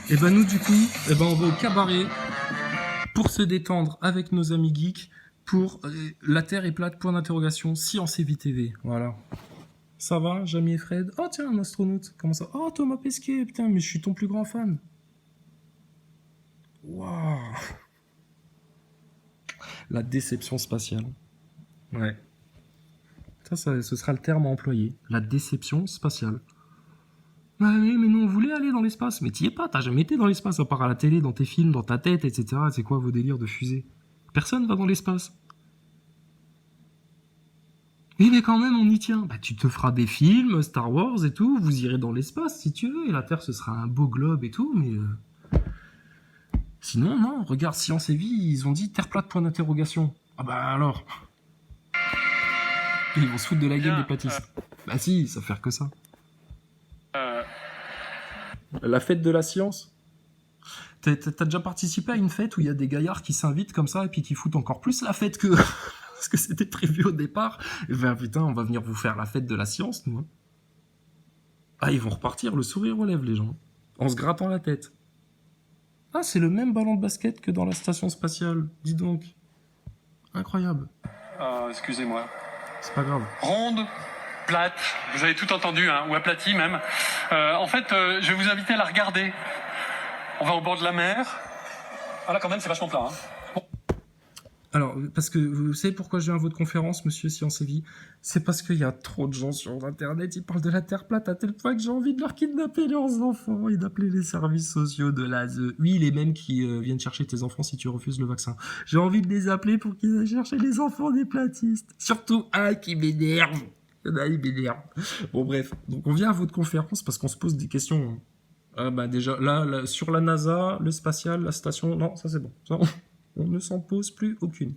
Et ben nous du coup, on va au cabaret pour se détendre avec nos amis geeks pour la Terre est plate, point d'interrogation, Science et Vie TV. Voilà. Ça va, Jamie et Fred? Oh tiens, un astronaute. Comment ça? Oh Thomas Pesquet, putain, mais je suis ton plus grand fan. Waouh. La déception spatiale. Ouais. Ça, ce sera le terme à employer. La déception spatiale. Ah oui, mais nous on voulait aller dans l'espace. Mais t'y es pas, t'as jamais été dans l'espace, à part à la télé, dans tes films, dans ta tête, etc. C'est quoi vos délires de fusée? Personne va dans l'espace. Oui, mais quand même, on y tient. Bah, tu te feras des films, Star Wars et tout, vous irez dans l'espace si tu veux, et la Terre ce sera un beau globe et tout, mais. Sinon, non, regarde Science et Vie, ils ont dit Terre plate, point d'interrogation. Ah bah alors. Ils vont se foutre de la gueule des platistes. Bah si, ça va faire que ça. La fête de la science. T'as déjà participé à une fête où il y a des gaillards qui s'invitent comme ça et puis qui foutent encore plus la fête que ce que c'était prévu au départ? Et ben putain, on va venir vous faire la fête de la science, nous. Hein. Ah, ils vont repartir, le sourire aux lèvres, les gens. En se grattant la tête. Ah, c'est le même ballon de basket que dans la station spatiale. Dis donc. Incroyable. Excusez-moi. C'est pas grave. Ronde, plate, vous avez tout entendu, hein, ou aplatie même. En fait, je vais vous inviter à la regarder. On va au bord de la mer. Ah là, quand même, c'est vachement plat. Hein. Bon. Alors, parce que vous savez pourquoi je viens à votre conférence, monsieur Science et Vie? C'est parce qu'il y a trop de gens sur Internet, ils parlent de la Terre plate à tel point que j'ai envie de leur kidnapper leurs enfants et d'appeler les services sociaux de l'ASE. Oui, les mêmes qui viennent chercher tes enfants si tu refuses le vaccin. J'ai envie de les appeler pour qu'ils aillent chercher les enfants des platistes. Surtout un qui m'énerve. Il y en a, il m'énerve. Bon, bref. Donc, on vient à votre conférence parce qu'on se pose des questions. Ah bah déjà, là, sur la NASA, le spatial, la station, non, ça c'est bon. Ça, on ne s'en pose plus aucune.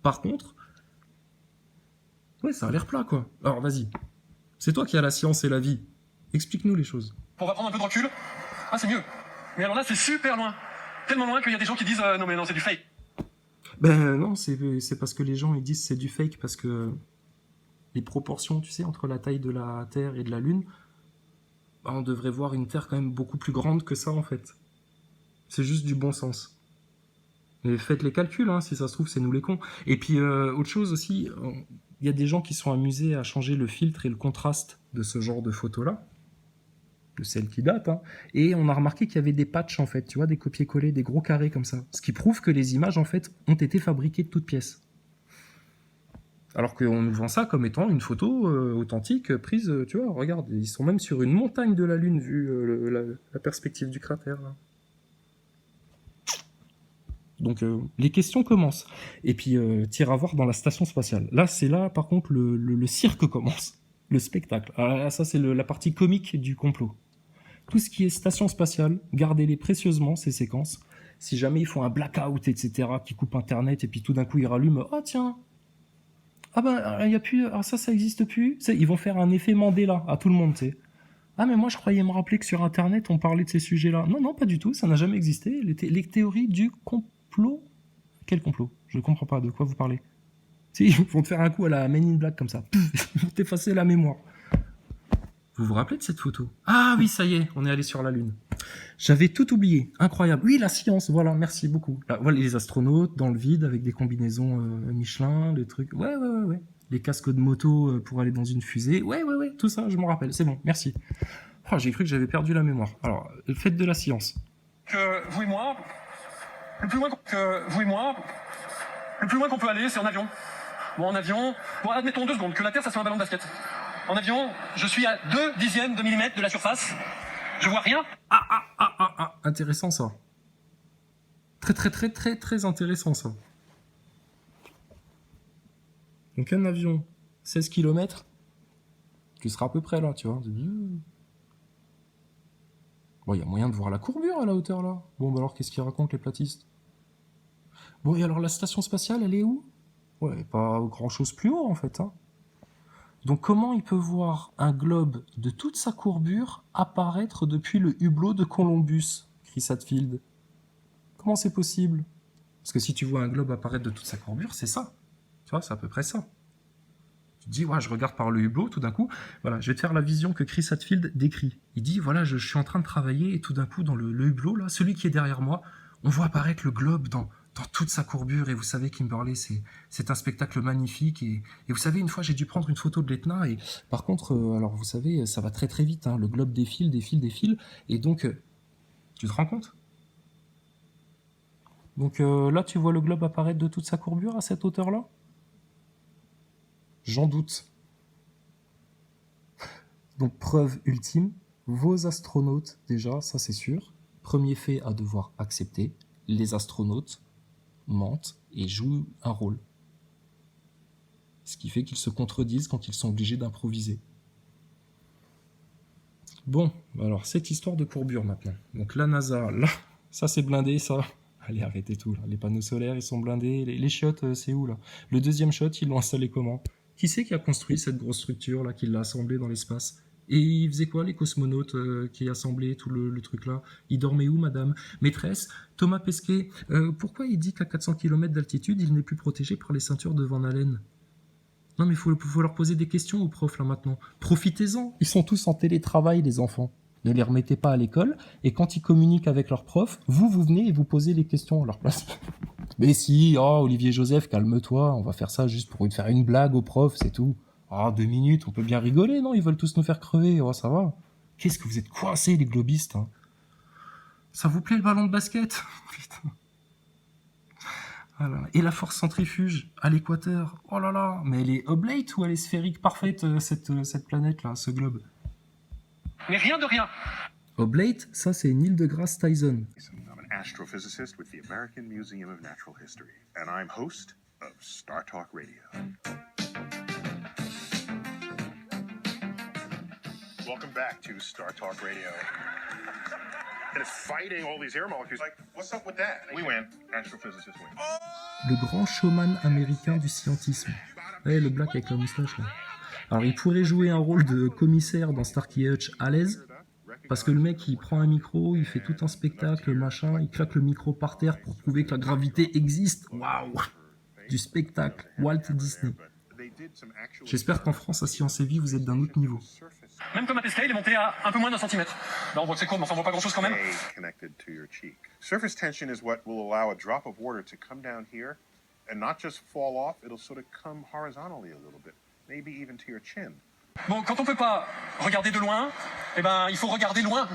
Par contre, ouais, ça a l'air plat, quoi. Alors, vas-y. C'est toi qui as la science et la vie. Explique-nous les choses. On va prendre un peu de recul. Ah, c'est mieux. Mais alors là, c'est super loin. Tellement loin qu'il y a des gens qui disent non, mais non, c'est du fake. Ben non, c'est parce que les gens ils disent c'est du fake, parce que les proportions, tu sais, entre la taille de la Terre et de la Lune, bah, on devrait voir une Terre quand même beaucoup plus grande que ça, en fait. C'est juste du bon sens. Mais faites les calculs, hein, si ça se trouve, c'est nous les cons. Et puis, autre chose aussi, il y a des gens qui sont amusés à changer le filtre et le contraste de ce genre de photos-là, de celles qui datent, hein, et on a remarqué qu'il y avait des patchs, en fait, tu vois, des copier-coller, des gros carrés comme ça. Ce qui prouve que les images, en fait, ont été fabriquées de toutes pièces. Alors qu'on nous vend ça comme étant une photo authentique, prise, tu vois, regarde, ils sont même sur une montagne de la Lune, vu la perspective du cratère, là. Donc les questions commencent. Et puis t'iras voir dans la station spatiale. Là, c'est là, par contre, le cirque commence. Le spectacle. Alors là, ça, c'est la partie comique du complot. Tout ce qui est station spatiale, gardez-les précieusement, ces séquences. Si jamais ils font un blackout, etc., qui coupe Internet, et puis tout d'un coup, ils rallument, oh tiens, ah ben, il y a plus, ah ça existe plus. Ils vont faire un effet Mandela à tout le monde, tu sais. Ah mais moi je croyais me rappeler que sur Internet on parlait de ces sujets-là. Non, non, pas du tout, ça n'a jamais existé. Les théories du complot. Quel complot? Je ne comprends pas de quoi vous parlez. Si, ils vont te faire un coup à la Men in Black comme ça. Ils vont t'effacer la mémoire. Vous vous rappelez de cette photo? Ah oui, ça y est, on est allé sur la Lune. J'avais tout oublié, incroyable. Oui, la science, voilà, merci beaucoup. Là, voilà les astronautes dans le vide avec des combinaisons Michelin, les trucs. Ouais. Les casques de moto pour aller dans une fusée. Ouais, tout ça, je m'en rappelle, c'est bon, merci. Oh, j'ai cru que j'avais perdu la mémoire. Alors, faites de la science. Que vous et moi, le plus loin qu'on peut aller, c'est en avion. Bon, en avion, bon, admettons 2 secondes, que la Terre, ça soit un ballon de basket. En avion, je suis à 0,2 de millimètre de la surface. Je vois rien. Intéressant ça. Très intéressant ça. Donc un avion, 16 km, tu seras à peu près là, tu vois. Bon, il y a moyen de voir la courbure à la hauteur là. Bon, bah alors qu'est-ce qu'ils racontent les platistes? Bon, et alors la station spatiale, elle est où? Ouais, pas grand-chose plus haut en fait, hein. Donc comment il peut voir un globe de toute sa courbure apparaître depuis le hublot de Columbus, Chris Hadfield? Comment c'est possible? Parce que si tu vois un globe apparaître de toute sa courbure, c'est ça. Tu vois, c'est à peu près ça. Tu te dis, ouais, je regarde par le hublot, tout d'un coup, voilà, je vais te faire la vision que Chris Hadfield décrit. Il dit, voilà, je suis en train de travailler, et tout d'un coup, dans le hublot, là, celui qui est derrière moi, on voit apparaître le globe dans toute sa courbure. Et vous savez, Kimberley, c'est un spectacle magnifique. Et vous savez, une fois, j'ai dû prendre une photo de l'Etna. Et par contre, alors vous savez, ça va très très vite. Hein, le globe défile, défile, défile. Et donc, tu te rends compte? Donc là, tu vois le globe apparaître de toute sa courbure à cette hauteur-là? J'en doute. Donc, preuve ultime, vos astronautes, déjà, ça c'est sûr. Premier fait à devoir accepter, les astronautes mentent et jouent un rôle. Ce qui fait qu'ils se contredisent quand ils sont obligés d'improviser. Bon, alors cette histoire de courbure maintenant. Donc la NASA, là, ça c'est blindé, ça. Allez, arrêtez tout, là. Les panneaux solaires, ils sont blindés. Les chiottes, c'est où, là? Le deuxième shot, ils l'ont installé comment? Qui c'est qui a construit cette grosse structure, là, qui l'a assemblée dans l'espace? Et ils faisaient quoi, les cosmonautes qui assemblaient tout le truc là? Ils dormaient où, madame? Maîtresse, Thomas Pesquet, pourquoi il dit qu'à 400 km d'altitude, il n'est plus protégé par les ceintures de Van Allen? Non mais faut leur poser des questions aux profs là maintenant. Profitez-en, ils sont tous en télétravail les enfants. Ne les remettez pas à l'école, et quand ils communiquent avec leurs profs, vous venez et vous posez les questions à leur place. Mais si, oh Olivier Joseph, calme-toi, on va faire ça juste pour faire une blague aux profs, c'est tout. Ah, 2 minutes, on peut bien rigoler, non? Ils veulent tous nous faire crever, oh ça va. Qu'est-ce que vous êtes coincés les globistes, hein. Ça vous plaît le ballon de basket? Putain. Voilà. Et la force centrifuge à l'équateur, oh là là, mais elle est oblate ou elle est sphérique parfaite, cette planète-là, ce globe? Mais rien de rien. Oblate, ça c'est Neil deGrasse Tyson. I'm an astrophysicist with the American Museum of Natural History, and I'm host of Star Talk Radio. Welcome back to Star Talk Radio. And it's fighting all these air molecules. Like, what's up with that? We win. Astrophysicists win. Le grand showman américain du scientisme. Ouais, le black avec la moustache là. Alors il pourrait jouer un rôle de commissaire dans Starkey Hutch à l'aise, parce que le mec il prend un micro, il fait tout un spectacle, machin, il claque le micro par terre pour prouver que la gravité existe. Waouh! Du spectacle, Walt Disney. J'espère qu'en France, à Science et Vie, vous êtes d'un autre niveau. Même comme à Pesquet, il est monté à un peu moins d'un centimètre. Là, on voit que c'est court, mais enfin, on voit pas grand-chose quand même. Connected to your cheek. Surface tension is what will allow a drop of water to come down here and not just fall off, it'll sort of come horizontally a little bit, maybe even to your chin. Bon, quand on peut pas regarder de loin, eh ben, il faut regarder loin.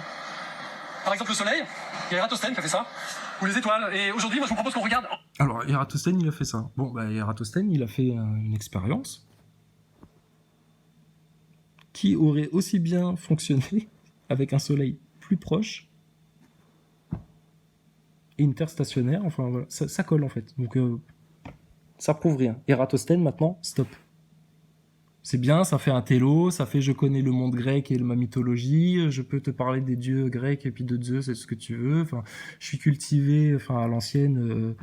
Par exemple, le soleil, il y a Eratosthène qui a fait ça, ou les étoiles. Et aujourd'hui, moi, je vous propose qu'on regarde. Alors, Eratosthène, il a fait ça. Bon, bah, Eratosthène, il a fait une expérience qui aurait aussi bien fonctionné avec un soleil plus proche et interstationnaire. Enfin, voilà, ça colle en fait. Donc, ça prouve rien. Eratosthène, maintenant, stop. C'est bien, ça fait un télo, ça fait je connais le monde grec et ma mythologie, je peux te parler des dieux grecs et puis de Zeus, c'est ce que tu veux. Enfin, je suis cultivé, enfin à l'ancienne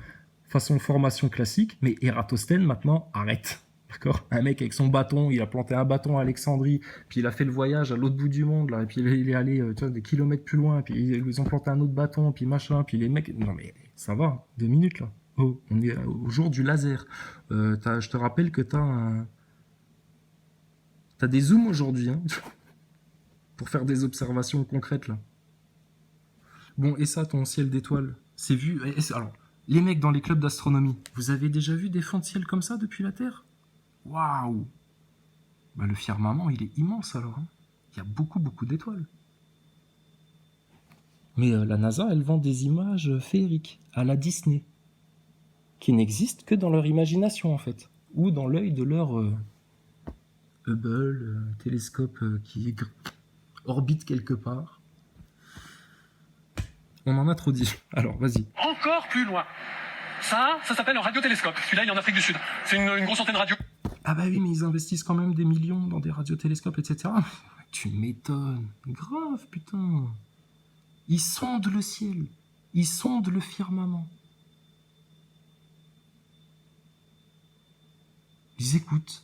façon formation classique, mais Eratosthène maintenant arrête. D'accord? Un mec avec son bâton, il a planté un bâton à Alexandrie, puis il a fait le voyage à l'autre bout du monde là, et puis il est allé tu vois, des kilomètres plus loin, puis ils ont planté un autre bâton, puis machin, puis les mecs, non mais ça va, 2 minutes là. Oh, on est au jour du laser. Je te rappelle que t'as des zooms aujourd'hui, hein, pour faire des observations concrètes, là. Bon, et ça, ton ciel d'étoiles, c'est vu... Alors, les mecs dans les clubs d'astronomie, vous avez déjà vu des fonds de ciel comme ça depuis la Terre? Waouh! Bah, le firmament, il est immense, alors. Hein. Il y a beaucoup, beaucoup d'étoiles. Mais la NASA, elle vend des images féeriques, à la Disney, qui n'existent que dans leur imagination, en fait, ou dans l'œil de leur... Hubble, télescope qui orbite quelque part. On en a trop dit. Alors, vas-y. Encore plus loin. Ça s'appelle un radiotélescope. Celui-là, il est en Afrique du Sud. C'est une grosse antenne radio. Ah bah oui, mais ils investissent quand même des millions dans des radiotélescopes, etc. Tu m'étonnes. Grave, putain. Ils sondent le ciel. Ils sondent le firmament. Ils écoutent.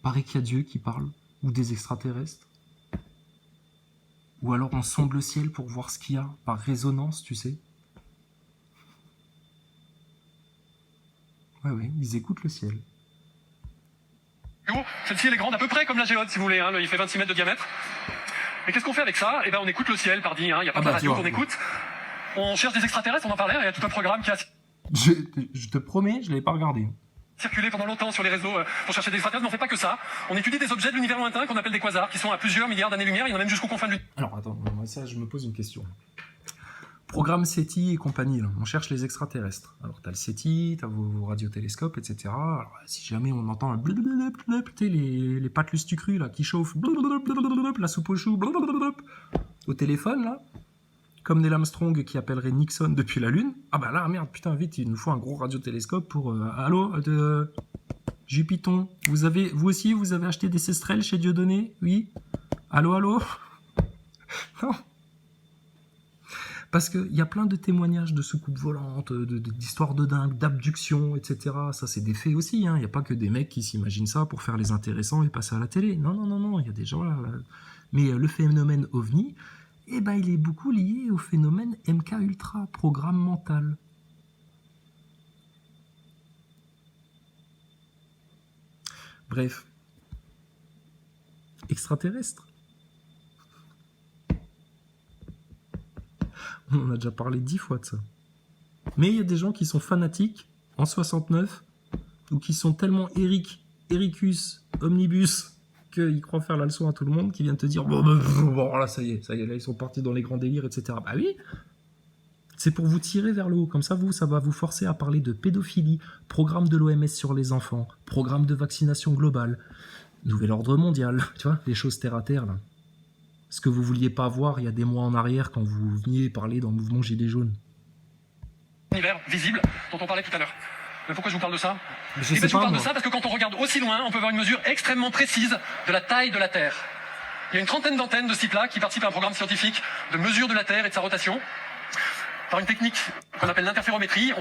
Paraît qu'il y a Dieu qui parle, ou des extraterrestres. Ou alors on sonde le ciel pour voir ce qu'il y a, par résonance, tu sais. Ouais, ils écoutent le ciel. Celle-ci, elle est grande à peu près comme la géode, si vous voulez. Hein. Il fait 26 mètres de diamètre. Et qu'est-ce qu'on fait avec ça? On écoute le ciel, pardi. Il n'y a pas de radio qu'on écoute. On cherche des extraterrestres, on en parlait. Il y a tout un programme qui a Je te promets, je l'avais pas regardé. circulé pendant longtemps sur les réseaux pour chercher des extraterrestres, mais on fait pas que ça. On étudie des objets de l'univers lointain qu'on appelle des quasars, qui sont à plusieurs milliards d'années-lumière. Il y en a même jusqu'aux confins de l'univers. Alors attends, moi ça je me pose une question. Programme SETI et compagnie, là, on cherche les extraterrestres. Alors t'as le SETI, t'as vos radiotélescopes, etc. Alors si jamais on entend un les pâtes lustucrues là qui chauffent, la soupe aux choux, au téléphone là, comme Neil Armstrong qui appellerait Nixon depuis la Lune, ah bah là merde, putain vite, il nous faut un gros radiotélescope pour... allô, Jupiton, vous aussi vous avez acheté des Cestrel chez Dieudonné? Oui? Allô? Non. Parce qu'il y a plein de témoignages de soucoupes volantes, d'histoires de dingue, d'abductions, etc. Ça, c'est des faits aussi. Il n'y a pas que des mecs qui s'imaginent ça pour faire les intéressants et passer à la télé. Non. Il y a des gens là. Mais le phénomène OVNI, il est beaucoup lié au phénomène MK Ultra, programme mental. Bref. Extraterrestre. On en a déjà parlé 10 fois de ça. Mais il y a des gens qui sont fanatiques en 69 ou qui sont tellement Ericus, Omnibus, qu'ils croient faire la leçon à tout le monde, qui viennent te dire bon là ça y est, là ils sont partis dans les grands délires, etc. Bah oui, c'est pour vous tirer vers le haut. Comme ça, ça va vous forcer à parler de pédophilie, programme de l'OMS sur les enfants, programme de vaccination globale, nouvel ordre mondial, tu vois, les choses terre à terre là. Ce que vous vouliez pas voir il y a des mois en arrière quand vous veniez parler dans le mouvement Gilets jaunes. Univers visible dont on parlait tout à l'heure. Mais pourquoi je vous parle de ça? Je vous parle de ça parce que quand on regarde aussi loin, on peut voir une mesure extrêmement précise de la taille de la Terre. Il y a une trentaine d'antennes de ce type-là qui participent à un programme scientifique de mesure de la Terre et de sa rotation par une technique qu'on appelle l'interférométrie.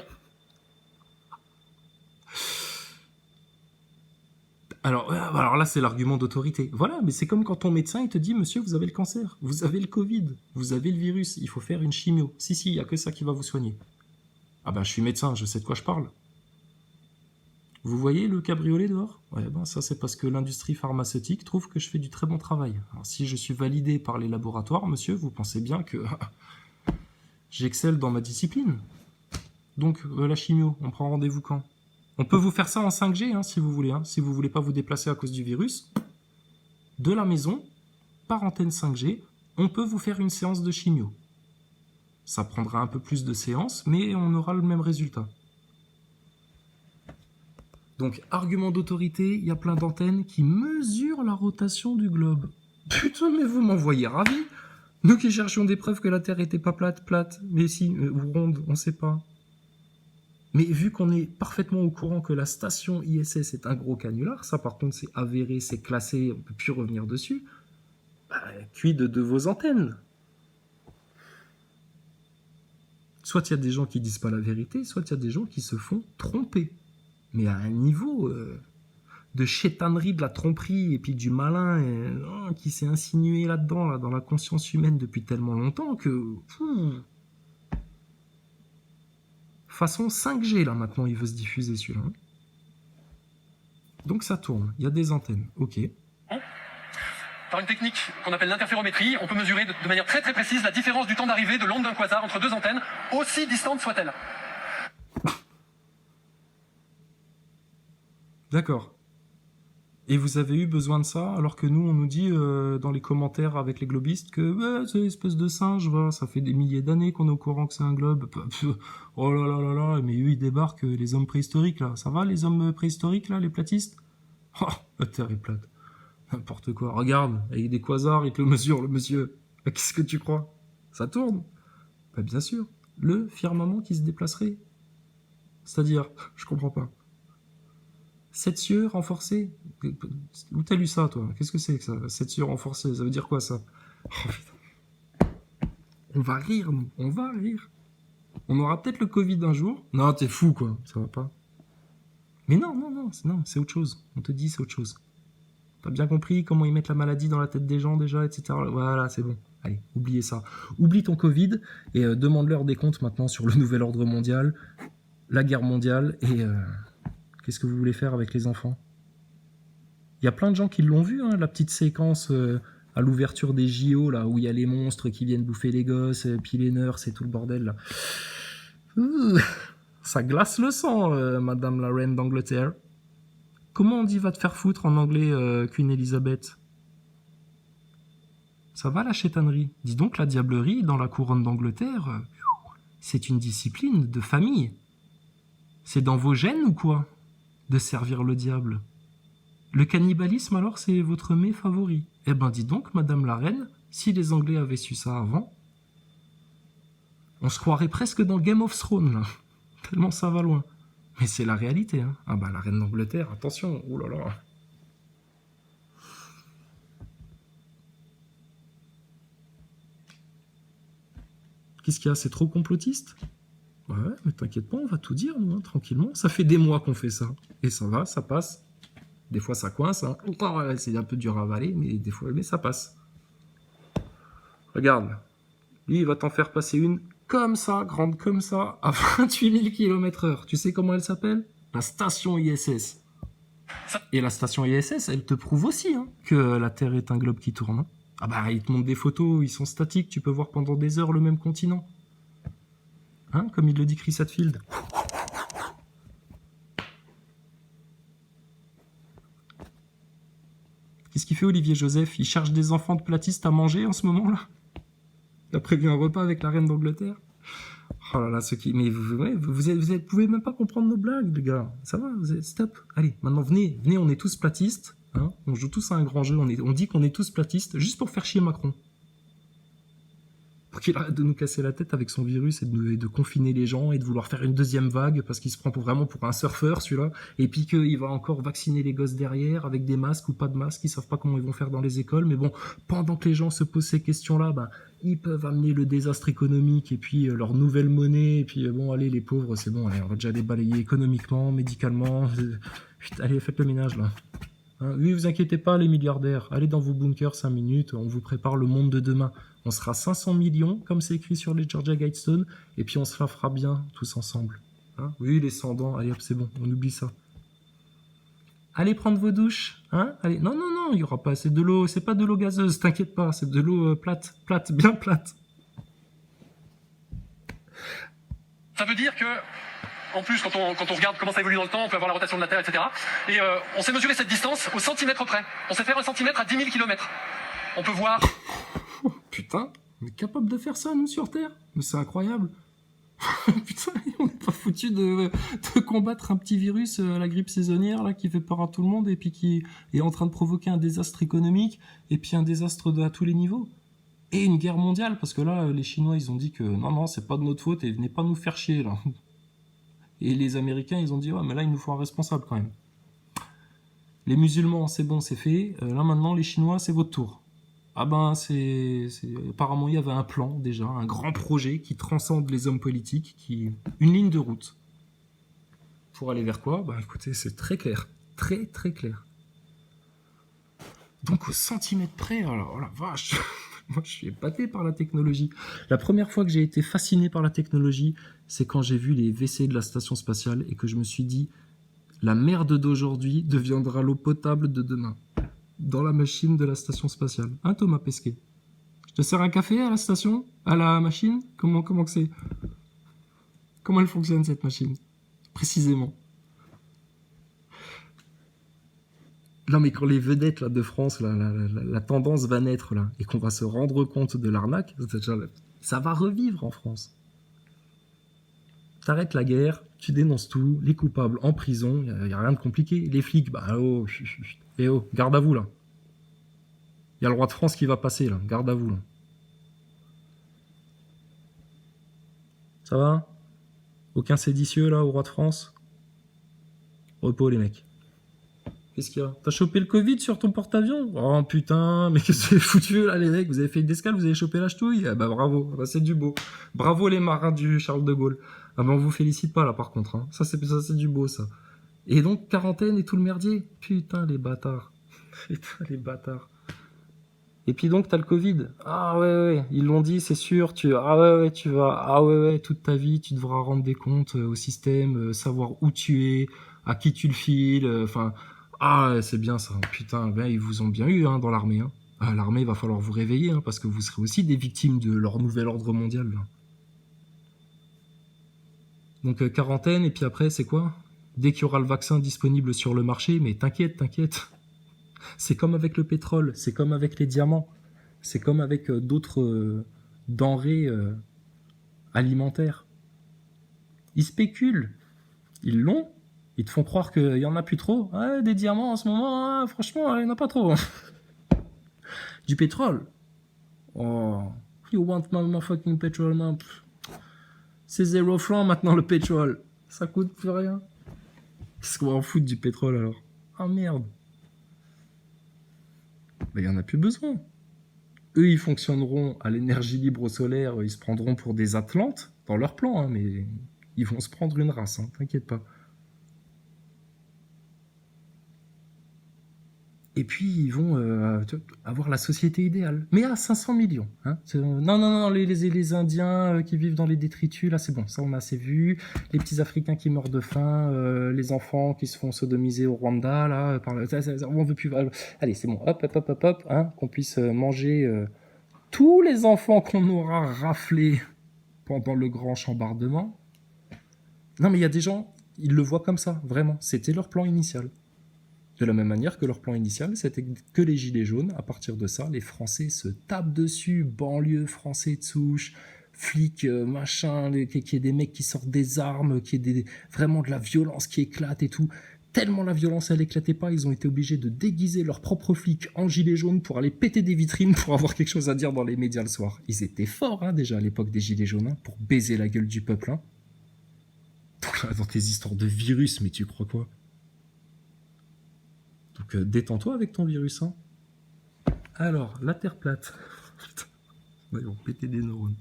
Alors là, c'est l'argument d'autorité. Voilà, mais c'est comme quand ton médecin il te dit « Monsieur, vous avez le cancer, vous avez le Covid, vous avez le virus, il faut faire une chimio. Si, il n'y a que ça qui va vous soigner. » Ah ben, je suis médecin, je sais de quoi je parle. Vous voyez le cabriolet dehors? Ouais, ça c'est parce que l'industrie pharmaceutique trouve que je fais du très bon travail. Alors si je suis validé par les laboratoires, monsieur, vous pensez bien que j'excelle dans ma discipline. Donc, la chimio, on prend rendez-vous quand? On peut vous faire ça en 5G, si vous voulez. Si vous voulez pas vous déplacer à cause du virus, de la maison, par antenne 5G, on peut vous faire une séance de chimio. Ça prendra un peu plus de séances, mais on aura le même résultat. Donc, argument d'autorité, il y a plein d'antennes qui mesurent la rotation du globe. Putain, mais vous m'envoyez ravi. Nous qui cherchions des preuves que la Terre était pas plate, mais si, ou ronde, on sait pas. Mais vu qu'on est parfaitement au courant que la station ISS est un gros canular, ça par contre c'est avéré, c'est classé, on ne peut plus revenir dessus, quid de vos antennes? Soit il y a des gens qui disent pas la vérité, soit il y a des gens qui se font tromper. Mais à un niveau de chétanerie, de la tromperie et puis du malin qui s'est insinué là-dedans, là, dans la conscience humaine depuis tellement longtemps que... Façon 5G, là, maintenant, il veut se diffuser, celui-là. Donc, ça tourne. Il y a des antennes. OK. Par une technique qu'on appelle l'interférométrie, on peut mesurer de manière très très précise la différence du temps d'arrivée de l'onde d'un quasar entre deux antennes, aussi distantes soient-elles. D'accord. Et vous avez eu besoin de ça, alors que nous, on nous dit dans les commentaires avec les globistes que c'est une espèce de singe, ça fait des milliers d'années qu'on est au courant que c'est un globe. Oh là là, mais eux, ils débarquent, les hommes préhistoriques, là. Ça va, les hommes préhistoriques, là, les platistes? Oh, la Terre est plate. N'importe quoi. Regarde, avec des quasars, il te le mesure, le monsieur. Qu'est-ce que tu crois? Ça tourne? Bien sûr. Le firmament qui se déplacerait. C'est-à-dire, je comprends pas. 7 cieux renforcés? Où t'as lu ça, toi? Qu'est-ce que c'est que ça? 7 cieux renforcés, ça veut dire quoi, ça? Oh, putain. On va rire, nous. On va rire. On aura peut-être le Covid un jour. Non, t'es fou, quoi. Ça va pas. Mais non, c'est autre chose. On te dit, c'est autre chose. T'as bien compris comment ils mettent la maladie dans la tête des gens, déjà, etc. Voilà, c'est bon. Allez, oubliez ça. Oublie ton Covid et demande-leur des comptes maintenant sur le nouvel ordre mondial, la guerre mondiale et... Qu'est-ce que vous voulez faire avec les enfants? Il y a plein de gens qui l'ont vu, hein, la petite séquence à l'ouverture des JO, là, où il y a les monstres qui viennent bouffer les gosses, puis les nurses et tout le bordel, là. Ouh, ça glace le sang, Madame la Reine d'Angleterre. Comment on dit va te faire foutre en anglais, Queen Elizabeth? Ça va la chétanerie? Dis donc, la diablerie dans la couronne d'Angleterre, c'est une discipline de famille. C'est dans vos gènes ou quoi? De servir le diable. Le cannibalisme alors, c'est votre mets favori. Eh ben dis donc, Madame la Reine, si les Anglais avaient su ça avant, on se croirait presque dans Game of Thrones, là. Tellement ça va loin. Mais c'est la réalité, hein. Ah bah la Reine d'Angleterre, attention, oh là là. Qu'est-ce qu'il y a? C'est trop complotiste? Ouais, mais t'inquiète pas, on va tout dire, nous, hein, tranquillement. Ça fait des mois qu'on fait ça. Et ça va, ça passe. Des fois, ça coince, hein. C'est un peu dur à avaler, mais des fois, mais ça passe. Regarde. Lui, il va t'en faire passer une comme ça, grande comme ça, à 28 000 km/h. Tu sais comment elle s'appelle? La station ISS. Et la station ISS, elle te prouve aussi, hein, que la Terre est un globe qui tourne. Hein. Ah bah, ils te montrent des photos, ils sont statiques, tu peux voir pendant des heures le même continent. Hein, comme il le dit Chris Hadfield. Qu'est-ce qu'il fait Olivier Joseph? Il cherche des enfants de platistes à manger en ce moment-là? Il a prévu un repas avec la reine d'Angleterre? Oh là là, ceux qui... Mais vous pouvez même pas comprendre nos blagues, les gars. Ça va, stop. Allez, maintenant venez, on est tous platistes. Hein, on joue tous à un grand jeu, on dit qu'on est tous platistes, juste pour faire chier Macron. Pour qu'il arrête de nous casser la tête avec son virus et de confiner les gens et de vouloir faire une deuxième vague parce qu'il se prend vraiment pour un surfeur, celui-là. Et puis qu'il va encore vacciner les gosses derrière avec des masques ou pas de masques, ils savent pas comment ils vont faire dans les écoles. Mais bon, pendant que les gens se posent ces questions-là, ben, ils peuvent amener le désastre économique et puis leur nouvelle monnaie. Et puis bon, allez, les pauvres, c'est bon, allez, on va déjà les balayer économiquement, médicalement. Putain, allez, faites le ménage, là. Hein, oui, vous inquiétez pas, les milliardaires. Allez dans vos bunkers 5 minutes, on vous prépare le monde de demain. On sera 500 millions, comme c'est écrit sur les Georgia Guidestones, et puis on se la fera bien, tous ensemble. Hein, oui, les 100 dents, allez hop, c'est bon, on oublie ça. Allez prendre vos douches, hein. Allez, non, il y aura pas assez de l'eau, c'est pas de l'eau gazeuse, t'inquiète pas, c'est de l'eau plate, bien plate. Ça veut dire que, en plus, quand on regarde comment ça évolue dans le temps, on peut avoir la rotation de la Terre, etc. Et on s'est mesuré cette distance au centimètre près. On sait faire un centimètre à 10 000 km. On peut voir... Putain, on est capable de faire ça, nous, sur Terre? Mais c'est incroyable. Putain, on n'est pas foutu de combattre un petit virus, la grippe saisonnière, là, qui fait peur à tout le monde, et puis qui est en train de provoquer un désastre économique, et puis un désastre à tous les niveaux. Et une guerre mondiale, parce que là, les Chinois, ils ont dit que non, c'est pas de notre faute, et venez pas nous faire chier, là. Et les Américains, ils ont dit, ouais, mais là, il nous faut un responsable, quand même. Les musulmans, c'est bon, c'est fait. Là, maintenant, les Chinois, c'est votre tour. Ah ben, apparemment, il y avait un plan, déjà, un grand projet qui transcende les hommes politiques, une ligne de route. Pour aller vers quoi? Bah, écoutez, c'est très clair. Très, très clair. Donc, au centimètre près, alors, oh la vache. Moi, je suis épaté par la technologie. La première fois que j'ai été fasciné par la technologie, c'est quand j'ai vu les WC de la station spatiale et que je me suis dit, la merde d'aujourd'hui deviendra l'eau potable de demain. Dans la machine de la station spatiale. Hein, Thomas Pesquet? Je te sers un café à la station? À la machine? Comment que c'est? Comment elle fonctionne, cette machine? Précisément. Non, mais quand les vedettes là, de France, là, la tendance va naître, là, et qu'on va se rendre compte de l'arnaque, ça va revivre en France. T'arrêtes la guerre, tu dénonces tout, les coupables en prison, il n'y a rien de compliqué. Les flics, bah oh, garde à vous là. Il y a le roi de France qui va passer là, garde à vous là. Ça va? Aucun séditieux là au roi de France? Repos les mecs. Qu'est-ce qu'il y a? T'as chopé le Covid sur ton porte-avions? Oh putain, mais qu'est-ce que c'est foutu là les mecs? Vous avez fait une escale, vous avez chopé la ch'touille? Ah bah bravo, bah, c'est du beau. Bravo les marins du Charles de Gaulle. Ah bah on vous félicite pas là par contre, hein. Ça c'est du beau ça. Et donc quarantaine et tout le merdier? Putain les bâtards. Putain les bâtards. Et puis donc t'as le Covid. Ah ouais, ils l'ont dit, c'est sûr, tu vas, toute ta vie tu devras rendre des comptes au système, savoir où tu es, à qui tu le files, enfin... Ah, c'est bien ça. Putain, ben, ils vous ont bien eu hein, dans l'armée. Hein. Ah, l'armée, il va falloir vous réveiller hein, parce que vous serez aussi des victimes de leur nouvel ordre mondial. Là. Donc quarantaine, et puis après, c'est quoi? Dès qu'il y aura le vaccin disponible sur le marché, mais t'inquiète, t'inquiète. C'est comme avec le pétrole, c'est comme avec les diamants, c'est comme avec d'autres denrées alimentaires. Ils spéculent, ils l'ont, ils te font croire qu'il y en a plus trop. Ouais, des diamants en ce moment, hein, franchement, il n'y en a pas trop. Du pétrole. Oh, you want my fucking petrol, man. C'est 0 francs maintenant le pétrole. Ça coûte plus rien. Qu'est-ce qu'on va en foutre du pétrole alors? Ah merde. Ben, il n'y en a plus besoin. Eux, ils fonctionneront à l'énergie libre solaire, ils se prendront pour des Atlantes dans leur plan, hein, mais ils vont se prendre une race, hein, t'inquiète pas. Et puis, ils vont avoir la société idéale. Mais à 500 millions. Hein. Non, les Indiens qui vivent dans les détritus, là, c'est bon. Ça, on a assez vu. Les petits Africains qui meurent de faim, les enfants qui se font sodomiser au Rwanda, là, on veut plus... Allez, c'est bon. Hop, hein, qu'on puisse manger tous les enfants qu'on aura raflés pendant le grand chambardement. Non, mais il y a des gens, ils le voient comme ça, vraiment. C'était leur plan initial. De la même manière que leur plan initial, c'était que les gilets jaunes. À partir de ça, les Français se tapent dessus, banlieue, Français de souche, flics, machin, qu'il y ait des mecs qui sortent des armes, qu'il y ait vraiment de la violence qui éclate et tout. Tellement la violence, elle éclatait pas, ils ont été obligés de déguiser leurs propres flics en gilets jaunes pour aller péter des vitrines pour avoir quelque chose à dire dans les médias le soir. Ils étaient forts, hein, déjà, à l'époque des gilets jaunes, hein, pour baiser la gueule du peuple. Hein. Donc là, dans tes histoires de virus, mais tu crois quoi? Donc détends-toi avec ton virus. Hein. Alors, la Terre plate. Putain, ils vont péter des neurones.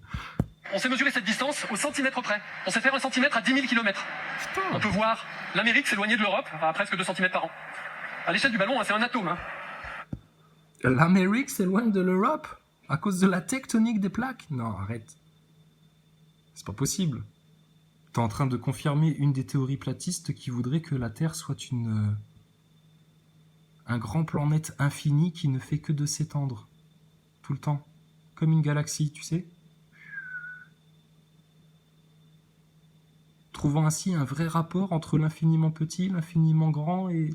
On s'est mesuré cette distance au centimètre près. On sait faire 1 centimètre à 10 000 km. Putain. On peut voir l'Amérique s'éloigner de l'Europe à presque 2 centimètres par an. À l'échelle du ballon, hein, c'est un atome. Hein. L'Amérique s'éloigne de l'Europe à cause de la tectonique des plaques? Non, arrête. C'est pas possible. T'es en train de confirmer une des théories platistes qui voudrait que la Terre soit un grand plan net infini qui ne fait que de s'étendre. Tout le temps. Comme une galaxie, tu sais. Trouvant ainsi un vrai rapport entre l'infiniment petit, l'infiniment grand et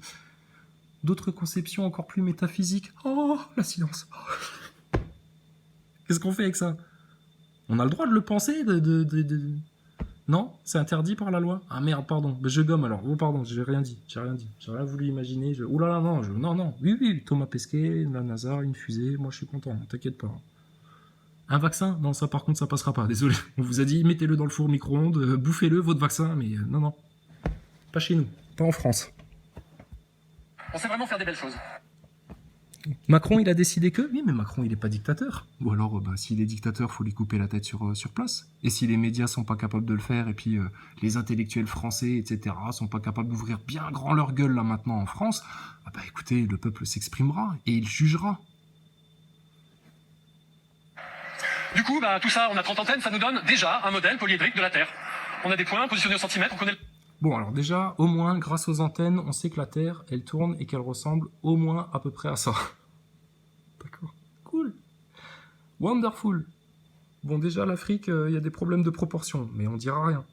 d'autres conceptions encore plus métaphysiques. Oh, la silence. Qu'est-ce qu'on fait avec ça? On a le droit de le penser, Non, c'est interdit par la loi. Ah merde, pardon. Je gomme alors. Oh pardon, j'ai rien dit. J'ai rien voulu imaginer. Ouh là là, non. Non. Oui. Thomas Pesquet, la NASA, une fusée. Moi, je suis content. T'inquiète pas. Un vaccin? Non, ça par contre, ça passera pas. Désolé. On vous a dit, mettez-le dans le four micro-ondes, bouffez-le, votre vaccin. Mais non. Pas chez nous. Pas en France. On sait vraiment faire des belles choses. Macron, il a décidé que? Oui, mais Macron, il n'est pas dictateur. Ou alors, s'il est dictateur, faut lui couper la tête sur place. Et si les médias sont pas capables de le faire, et puis les intellectuels français, etc., sont pas capables d'ouvrir bien grand leur gueule là maintenant en France, écoutez, le peuple s'exprimera et il jugera. Du coup, tout ça, on a 30 antennes, ça nous donne déjà un modèle polyédrique de la Terre. On a des points positionnés au centimètre, on connaît... Bon, alors déjà, au moins, grâce aux antennes, on sait que la Terre, elle tourne et qu'elle ressemble au moins à peu près à ça. D'accord. Cool. Wonderful. Bon, déjà, l'Afrique, il y a des problèmes de proportion, mais on dira rien.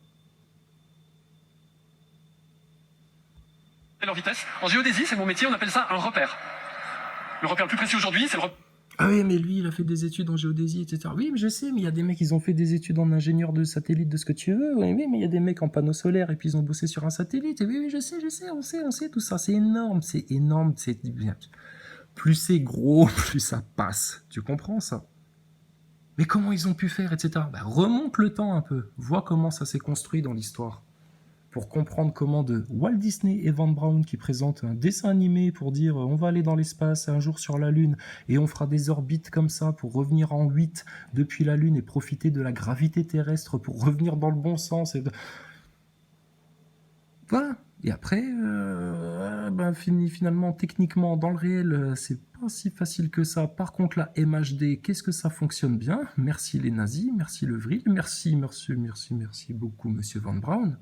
leur vitesse. En géodésie, c'est mon métier, on appelle ça un repère. Le repère le plus précis aujourd'hui, c'est le repère... Ah oui, mais lui, il a fait des études en géodésie, etc. Oui, mais je sais, mais il y a des mecs, ils ont fait des études en ingénieur de satellite, de ce que tu veux. Oui, mais il y a des mecs en panneaux solaires, et puis ils ont bossé sur un satellite. Et oui, je sais, on sait tout ça. C'est énorme. Plus c'est gros, plus ça passe. Tu comprends ça? Mais comment ils ont pu faire, etc. Remonte le temps un peu. Vois comment ça s'est construit dans l'histoire. Pour comprendre comment de Walt Disney et Van Braun qui présentent un dessin animé pour dire on va aller dans l'espace un jour sur la Lune et on fera des orbites comme ça pour revenir en 8 depuis la Lune et profiter de la gravité terrestre pour revenir dans le bon sens. Voilà. Et après, finalement, techniquement, dans le réel, c'est pas si facile que ça. Par contre, la MHD, qu'est-ce que ça fonctionne bien? Merci les nazis, merci le Vril, merci beaucoup, monsieur Van Braun.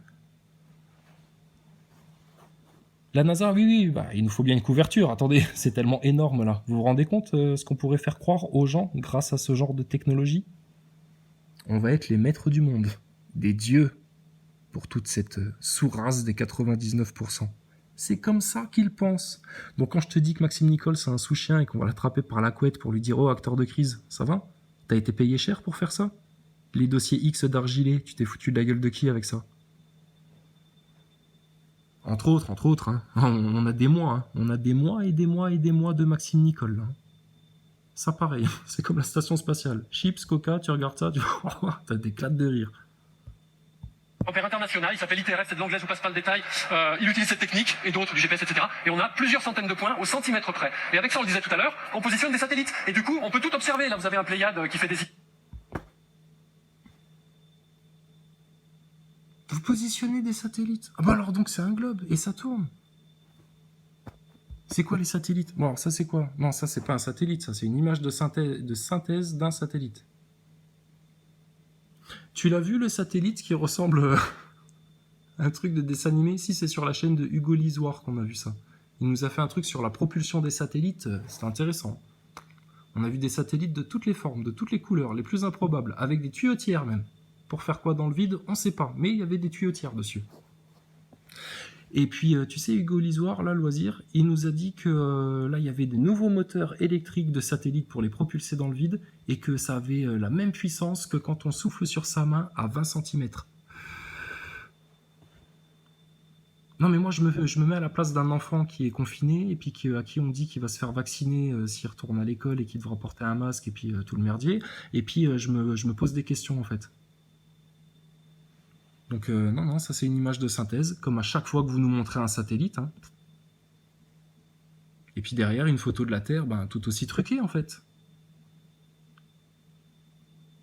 La NASA, oui, oui, bah, il nous faut bien une couverture. Attendez, c'est tellement énorme là. Vous vous rendez compte ce qu'on pourrait faire croire aux gens grâce à ce genre de technologie? On va être les maîtres du monde, des dieux, pour toute cette sous-race des 99%. C'est comme ça qu'ils pensent. Donc quand je te dis que Maxime Nicole c'est un sous-chien et qu'on va l'attraper par la couette pour lui dire « Oh, acteur de crise, ça va? T'as été payé cher pour faire ça? Les dossiers X d'Argilet, tu t'es foutu de la gueule de qui avec ça ?» Entre autres, hein. On a des mois, hein. On a des mois et des mois et des mois de Maxime Nicole. Hein. Ça pareil, c'est comme la station spatiale. Chips, Coca, tu regardes ça, tu t'as des claques de rire. Repère international, il s'appelle ITRF, c'est de l'anglais, je vous passe pas le détail. Il utilise cette technique, et d'autres, du GPS, etc. Et on a plusieurs centaines de points au centimètre près. Et avec ça, on le disait tout à l'heure, on positionne des satellites. Et du coup, on peut tout observer. Là, vous avez un Pléiade qui fait des... Vous positionnez des satellites. Ah bah alors donc c'est un globe, et ça tourne. C'est quoi les satellites? Bon, alors ça c'est quoi? Non, ça c'est pas un satellite, ça c'est une image de synthèse d'un satellite. Tu l'as vu le satellite qui ressemble à un truc de dessin animé? Si, c'est sur la chaîne de Hugo Lisoire qu'on a vu ça. Il nous a fait un truc sur la propulsion des satellites, c'était intéressant. On a vu des satellites de toutes les formes, de toutes les couleurs, les plus improbables, avec des tuyautières même. Pour faire quoi dans le vide, on sait pas, mais il y avait des tuyautières dessus. Et puis, tu sais, Hugo Lisoire, là, Loisir, il nous a dit que là, il y avait des nouveaux moteurs électriques de satellites pour les propulser dans le vide et que ça avait la même puissance que quand on souffle sur sa main à 20 cm. Non, mais moi, je me mets à la place d'un enfant qui est confiné et puis à qui on dit qu'il va se faire vacciner s'il retourne à l'école et qu'il devra porter un masque et puis tout le merdier. Et puis, je me pose des questions, en fait. Donc non, ça c'est une image de synthèse, comme à chaque fois que vous nous montrez un satellite. Hein. Et puis derrière, une photo de la Terre, ben, tout aussi truquée en fait.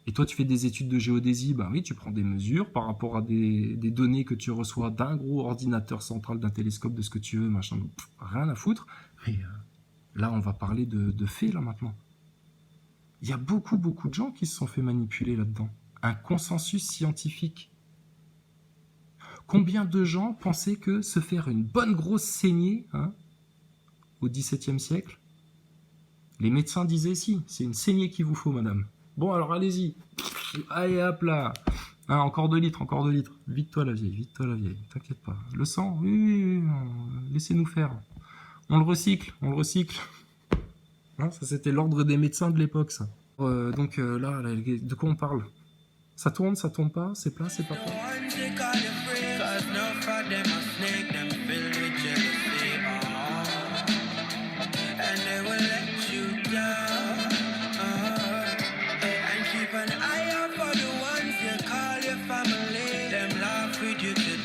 Et toi, tu fais des études de géodésie, ben oui, tu prends des mesures par rapport à des données que tu reçois d'un gros ordinateur central, d'un télescope, de ce que tu veux, machin, rien à foutre. Mais là, on va parler de faits, là, maintenant. Il y a beaucoup de gens qui se sont fait manipuler là-dedans. Un consensus scientifique. Combien de gens pensaient que se faire une bonne grosse saignée hein, au XVIIe siècle, les médecins disaient si, c'est une saignée qu'il vous faut, madame. Bon, alors allez-y. Allez, hop là. Hein, encore 2 litres. Vite-toi la vieille. T'inquiète pas. Le sang, oui, laissez-nous faire. On le recycle. Hein, ça, c'était l'ordre des médecins de l'époque, ça. Donc là, de quoi on parle? Ça tourne pas? C'est plat, c'est pas plat? Keep an eye out for the ones you call your family. Them laugh with you till